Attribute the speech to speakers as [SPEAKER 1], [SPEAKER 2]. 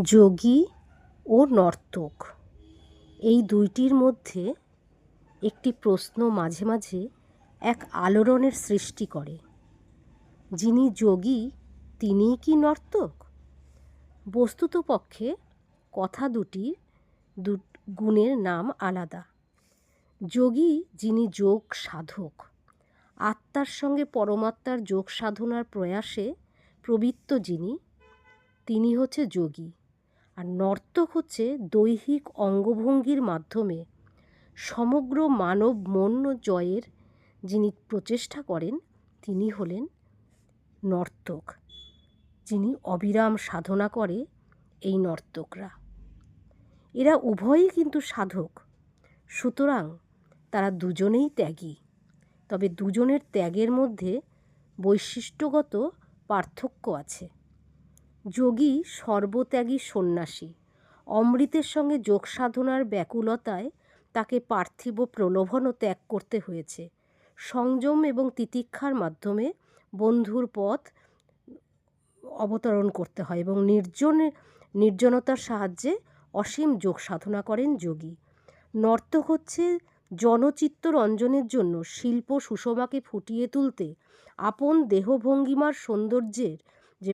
[SPEAKER 1] যোগী ও নর্তক এই দুইটির মধ্যে একটি প্রশ্ন মাঝে মাঝে এক আলোড়নের সৃষ্টি করে। যিনি যোগী তিনিই কি নর্তক? বস্তুতপক্ষে কথা দুটির গুণের নাম আলাদা। যোগী যিনি যোগ সাধক, আত্মার সঙ্গে পরমাত্মার যোগ সাধনার প্রয়াসে প্রবৃত্ত যিনি, তিনি হচ্ছে যোগী। আর নর্তক হচ্ছে দৈহিক অঙ্গভঙ্গির মাধ্যমে সমগ্র মানব মন জয়ের যিনি প্রচেষ্টা করেন, তিনি হলেন নর্তক। যিনি অবিরাম সাধনা করে এই নর্তকরা, এরা উভয়ই কিন্তু সাধক। সুতরাং তারা দুজনেই ত্যাগী। তবে দুজনের ত্যাগের মধ্যে বৈশিষ্ট্যগত পার্থক্য আছে। যোগী সর্বত্যাগী সন্ন্যাসী। অমৃতের সঙ্গে যোগ সাধনার ব্যাকুলতায় তাকে পার্থিব প্রলোভনও ত্যাগ করতে হয়েছে। সংযম এবং তিতিক্ষার মাধ্যমে বন্ধুর পথ অবতরণ করতে হয় এবং নির্জনতার সাহায্যে অসীম যোগ সাধনা করেন যোগী। নর্তক হচ্ছে জনচিত্ত রঞ্জনের জন্য শিল্প সুষমাকে ফুটিয়ে তুলতে আপন দেহভঙ্গিমার সৌন্দর্যের